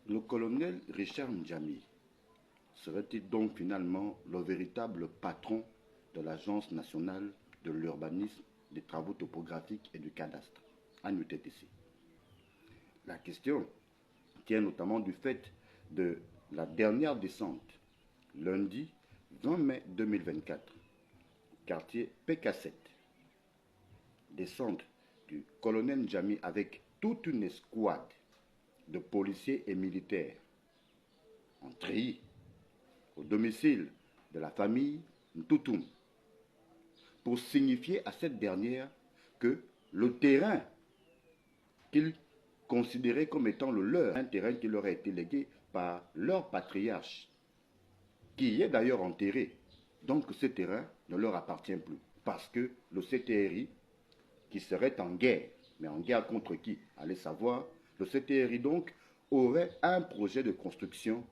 Le colonel Richard Ndjami serait-il donc finalement le véritable patron de l'Agence nationale de l'urbanisme, des travaux topographiques et du cadastre, ANUTTC? La question tient notamment du fait de la dernière descente, lundi 20 mai 2024, quartier PK7. Descente du colonel Ndjami avec toute une escouade de policiers et militaires en treillis au domicile de la famille Ntoutoum pour signifier à cette dernière que le terrain qu'ils considéraient comme étant le leur, un terrain qui leur a été légué par leur patriarche, qui y est d'ailleurs enterré, donc ce terrain ne leur appartient plus, parce que le CTRI, qui serait en guerre, mais en guerre contre qui? Allez savoir, le CTRI donc aurait un projet de construction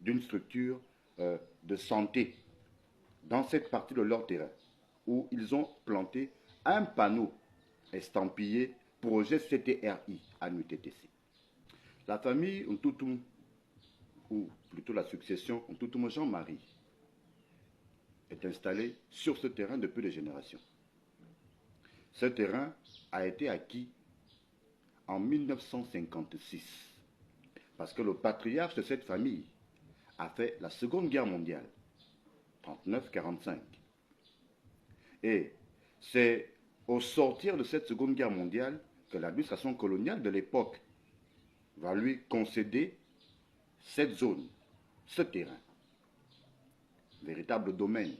d'une structure de santé dans cette partie de leur terrain, où ils ont planté un panneau estampillé projet CTRI à l'UTTC. La famille Ntoutoum, ou plutôt la succession Ntoutoum Jean-Marie, est installée sur ce terrain depuis des générations. Ce terrain a été acquis en 1956, parce que le patriarche de cette famille a fait la Seconde Guerre mondiale, 39-45. Et c'est au sortir de cette Seconde Guerre mondiale que l'administration coloniale de l'époque va lui concéder cette zone, ce terrain, véritable domaine,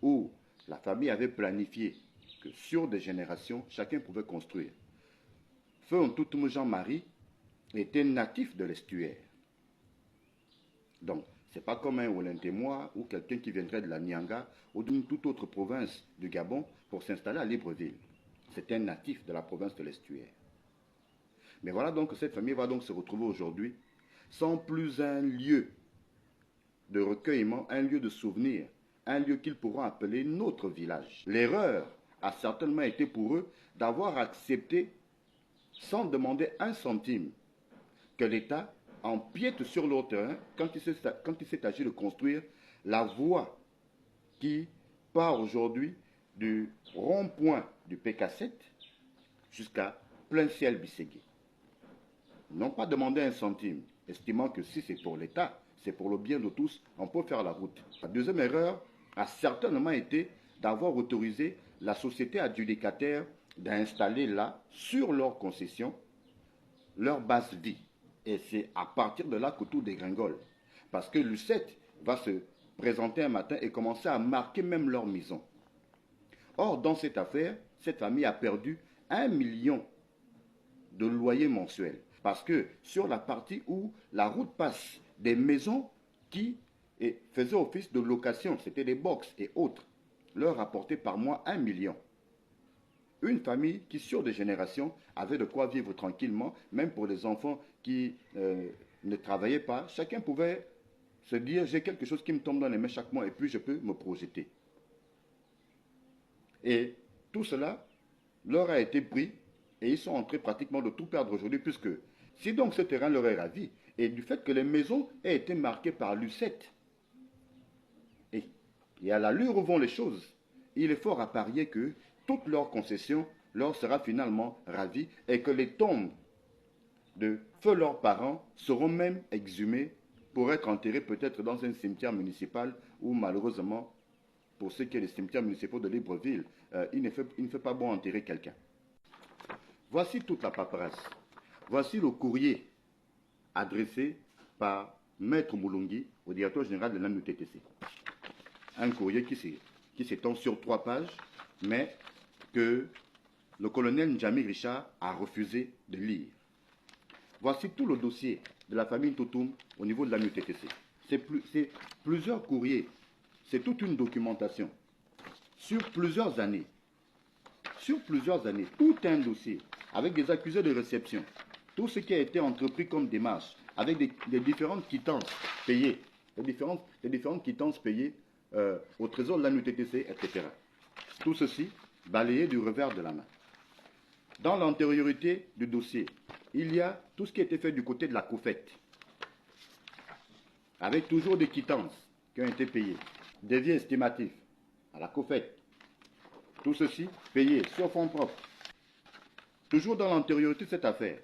où la famille avait planifié que sur des générations, chacun pouvait construire. Feu Ntoutoum Jean-Marie était natif de l'estuaire. Donc, ce n'est pas comme un Olentémois ou quelqu'un qui viendrait de la Nianga ou d'une toute autre province du Gabon pour s'installer à Libreville. C'est un natif de la province de l'estuaire. Mais voilà donc que cette famille va donc se retrouver aujourd'hui sans plus un lieu de recueillement, un lieu de souvenir, un lieu qu'ils pourront appeler notre village. L'erreur a certainement été pour eux d'avoir accepté, sans demander un centime, que l'État empiète sur leur terrain quand il s'est agi de construire la voie qui part aujourd'hui du rond-point du PK7 jusqu'à plein ciel Bisségué. Ils n'ont pas demandé un centime, estimant que si c'est pour l'État, c'est pour le bien de tous, on peut faire la route. La deuxième erreur a certainement été d'avoir autorisé la société adjudicataire d'installer là, sur leur concession, leur base vie. Et c'est à partir de là que tout dégringole. Parce que l'U7 va se présenter un matin et commencer à marquer même leur maison. Or, dans cette affaire, cette famille a perdu 1 million de loyers mensuels. Parce que sur la partie où la route passe, des maisons qui faisaient office de location, c'était des box et autres, leur rapportaient par mois 1 million. Une famille qui, sur des générations, avait de quoi vivre tranquillement, même pour les enfants qui ne travaillaient pas. Chacun pouvait se dire, j'ai quelque chose qui me tombe dans les mains chaque mois et puis je peux me projeter. Et tout cela leur a été pris et ils sont en train pratiquement de tout perdre aujourd'hui, puisque si donc ce terrain leur est ravi, et du fait que les maisons aient été marquées par l'U7, et à l'allure où vont les choses, il est fort à parier que toute leur concession leur sera finalement ravie et que les tombes de feu leurs parents seront même exhumées pour être enterrées peut-être dans un cimetière municipal où malheureusement, pour ce qui est des cimetières municipaux de Libreville, il ne fait pas bon enterrer quelqu'un. Voici toute la paperasse. Voici le courrier adressé par Maître Moulungi au directeur général de l'ANUTTC. Un courrier qui s'étend sur 3 pages, mais que le colonel Ndjami Richard a refusé de lire. Voici tout le dossier de la famille Ntoutoum au niveau de l'ANUTTC. C'est plusieurs courriers, c'est toute une documentation sur plusieurs années. Sur plusieurs années, tout un dossier avec des accusés de réception, tout ce qui a été entrepris comme démarche, avec des différentes quittances payées, les différentes quittances payées au trésor de l'ANUTTC, etc. Tout ceci balayé du revers de la main. Dans l'antériorité du dossier, il y a tout ce qui a été fait du côté de la COFET. avec toujours des quittances qui ont été payées, devis estimatifs à la COFET, tout ceci payé sur fonds propres. Toujours dans l'antériorité de cette affaire,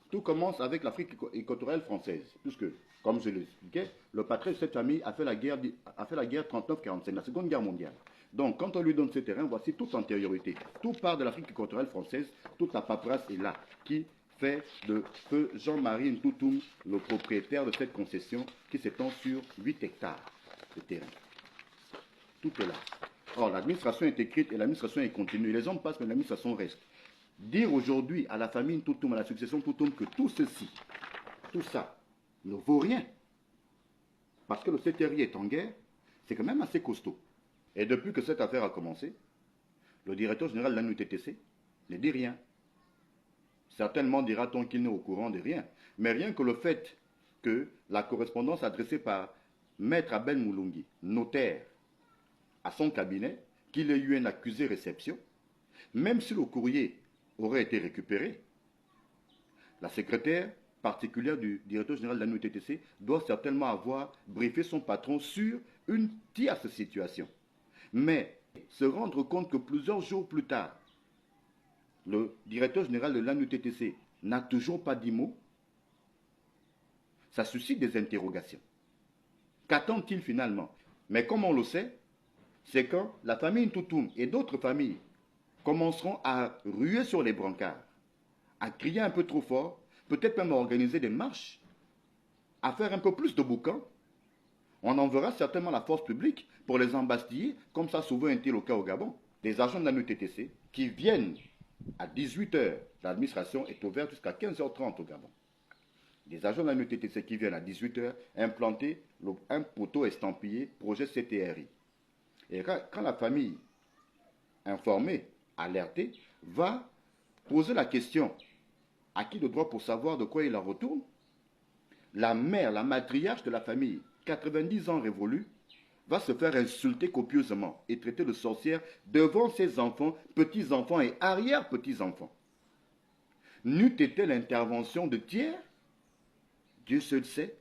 tout commence avec l'Afrique équatoriale française, puisque, comme je l'expliquais, le patron de cette famille a fait la guerre 39-45, la Seconde Guerre mondiale. Donc, quand on lui donne ce terrain, voici toute antériorité. Tout part de l'Afrique équatoriale française, toute la paperasse est là, qui fait de feu Jean-Marie Ntoutoum le propriétaire de cette concession qui s'étend sur 8 hectares de terrain. Tout est là. Or, l'administration est écrite et l'administration est continue. Les hommes passent, mais l'administration reste. Dire aujourd'hui à la famille Ntoutoum, à la succession Ntoutoum, que tout ceci, tout ça, ne vaut rien, parce que le CTRI est en guerre, c'est quand même assez costaud. Et depuis que cette affaire a commencé, le directeur général de l'ANUTTC ne dit rien. Certainement dira-t-on qu'il n'est au courant de rien. Mais rien que le fait que la correspondance adressée par Maître Abel Moulungi, notaire, à son cabinet, qu'il ait eu un accusé réception, même si le courrier aurait été récupéré, la secrétaire particulière du directeur général de l'ANUTTC doit certainement avoir briefé son patron sur une tierce situation. Mais se rendre compte que plusieurs jours plus tard, le directeur général de l'ANUTTC n'a toujours pas dit mot, ça suscite des interrogations. Qu'attend-il finalement? Mais comme on le sait, c'est quand la famille Ntoutoum et d'autres familles commenceront à ruer sur les brancards, à crier un peu trop fort, peut-être même à organiser des marches, à faire un peu plus de boucan, on enverra certainement la force publique pour les embastiller, comme ça a souvent été le cas au Gabon. Des agents de l'ANUTTC qui viennent à 18 h, l'administration est ouverte jusqu'à 15 h 30 au Gabon. Des agents de l'ANUTTC qui viennent à 18 h implanter un poteau estampillé projet CTRI. Et quand la famille informée, alertée, va poser la question à qui le droit pour savoir de quoi il en retourne, la mère, la matriarche de la famille, 90 ans révolus, va se faire insulter copieusement et traiter de sorcière devant ses enfants, petits-enfants et arrière-petits-enfants. N'eût été l'intervention de tiers, Dieu seul sait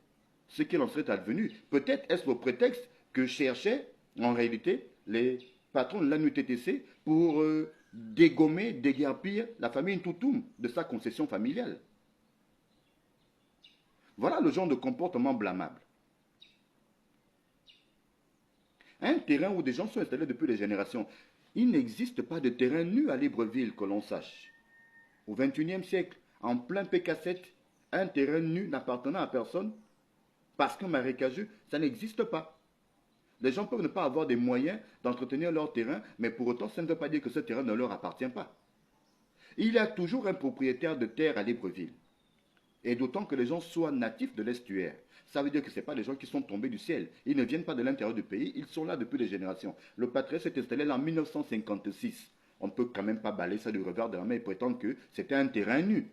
ce qu'il en serait advenu. Peut-être est-ce le prétexte que cherchaient en réalité les patrons de l'ANUTTC pour dégommer, déguerpir la famille Ntoutoum de sa concession familiale. Voilà le genre de comportement blâmable. Un terrain où des gens sont installés depuis des générations. Il n'existe pas de terrain nu à Libreville, que l'on sache. Au XXIe siècle, en plein PK7, un terrain nu n'appartenant à personne, parce que marécageux, ça n'existe pas. Les gens peuvent ne pas avoir des moyens d'entretenir leur terrain, mais pour autant, ça ne veut pas dire que ce terrain ne leur appartient pas. Il y a toujours un propriétaire de terre à Libreville. Et d'autant que les gens soient natifs de l'estuaire. Ça veut dire que ce pas des gens qui sont tombés du ciel. Ils ne viennent pas de l'intérieur du pays, ils sont là depuis des générations. Le patriarcat s'est installé là en 1956. On ne peut quand même pas balayer ça du revers de la main et prétendre que c'était un terrain nu.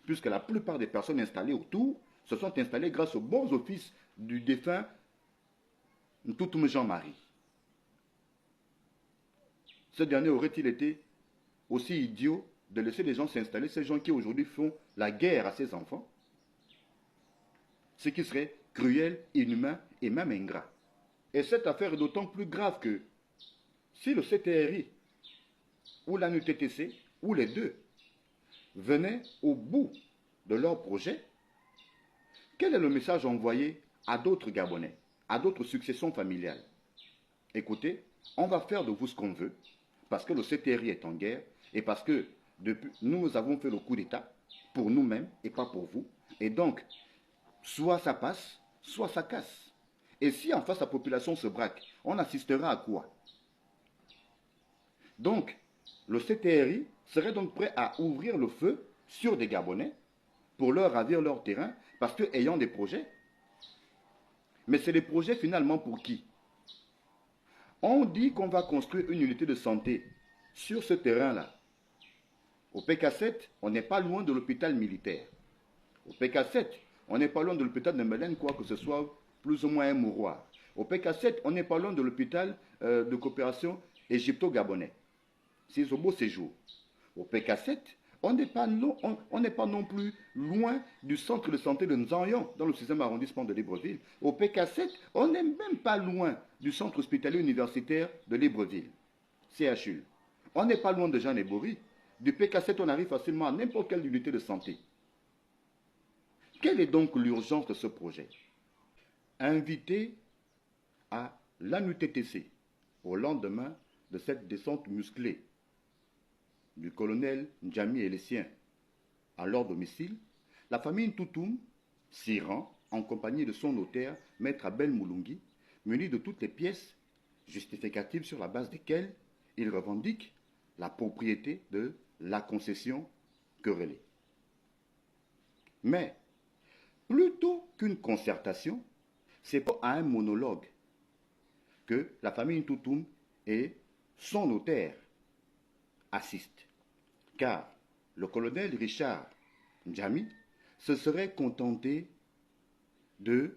Puisque la plupart des personnes installées autour se sont installées grâce aux bons offices du défunt Ntoutoum Jean-Marie. Ce dernier aurait-il été aussi idiot de laisser les gens s'installer, ces gens qui aujourd'hui font la guerre à ses enfants, ce qui serait cruel, inhumain et même ingrat. Et cette affaire est d'autant plus grave que si le CTRI ou l'ANUTTC, ou les deux, venaient au bout de leur projet, quel est le message envoyé à d'autres Gabonais, à d'autres successions familiales? Écoutez, on va faire de vous ce qu'on veut, parce que le CTRI est en guerre, et parce que nous avons fait le coup d'État pour nous-mêmes et pas pour vous. Et donc, soit ça passe, soit ça casse. Et si en face la population se braque, on assistera à quoi? Donc, le CTRI serait donc prêt à ouvrir le feu sur des Gabonais pour leur ravir leur terrain, parce qu'ayant des projets. Mais c'est des projets finalement pour qui? On dit qu'on va construire une unité de santé sur ce terrain-là. Au PK7, on n'est pas loin de l'hôpital militaire. Au PK7, on n'est pas loin de l'hôpital de Mélène, quoi que ce soit plus ou moins un mouroir. Au PK7, on n'est pas loin de l'hôpital de coopération égypto-gabonais. C'est au beau séjour. Au PK7, On n'est pas, on n'est pas non plus loin du centre de santé de Nzanyon, dans le 6e arrondissement de Libreville. Au PK7, on n'est même pas loin du centre hospitalier universitaire de Libreville, CHU. On n'est pas loin de Jeanne Ebory. Du PK7, on arrive facilement à n'importe quelle unité de santé. Quelle est donc l'urgence de ce projet? Invité à l'ANUTTC au lendemain de cette descente musclée du colonel Ndjami et les siens à leur domicile, la famille Ntoutoum s'y rend en compagnie de son notaire, maître Abel Moulungi, muni de toutes les pièces justificatives sur la base desquelles il revendique la propriété de la concession querellée. Mais, plutôt qu'une concertation, c'est pas à un monologue que la famille Ntoutoum et son notaire assistent. Car le colonel Richard Ndjami se serait contenté de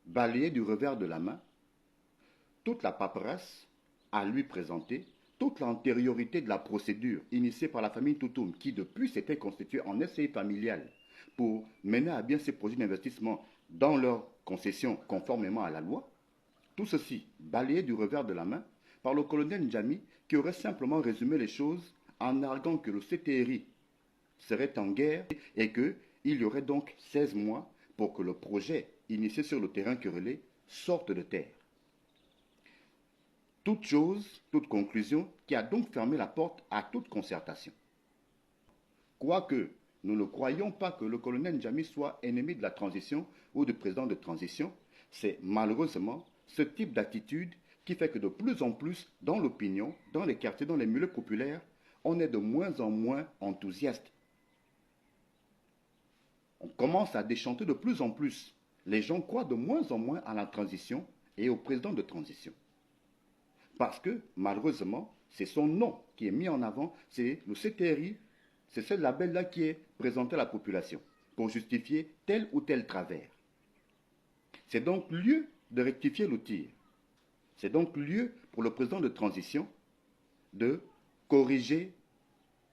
balayer du revers de la main toute la paperasse à lui présenter, toute l'antériorité de la procédure initiée par la famille Ntoutoum, qui depuis s'était constituée en SCI familiale pour mener à bien ses projets d'investissement dans leur concession conformément à la loi. Tout ceci balayé du revers de la main par le colonel Ndjami, qui aurait simplement résumé les choses en arguant que le CTRI serait en guerre et qu'il y aurait donc 16 mois pour que le projet initié sur le terrain querellé sorte de terre. Toute chose, toute conclusion qui a donc fermé la porte à toute concertation. Quoique nous ne croyons pas que le colonel Ndjami soit ennemi de la transition ou du président de transition, c'est malheureusement ce type d'attitude qui fait que de plus en plus, dans l'opinion, dans les quartiers, dans les milieux populaires, on est de moins en moins enthousiaste. On commence à déchanter de plus en plus. Les gens croient de moins en moins à la transition et au président de transition. Parce que, malheureusement, c'est son nom qui est mis en avant, c'est le CTRI, c'est ce label-là qui est présenté à la population pour justifier tel ou tel travers. C'est donc lieu de rectifier le tir. C'est donc lieu pour le président de transition de corriger,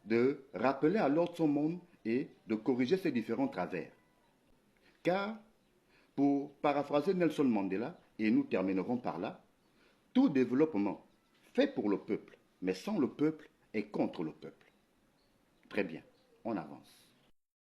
de rappeler à l'ordre son monde et de corriger ses différents travers. Car, pour paraphraser Nelson Mandela, et nous terminerons par là, tout développement fait pour le peuple, mais sans le peuple, est contre le peuple. Très bien, on avance.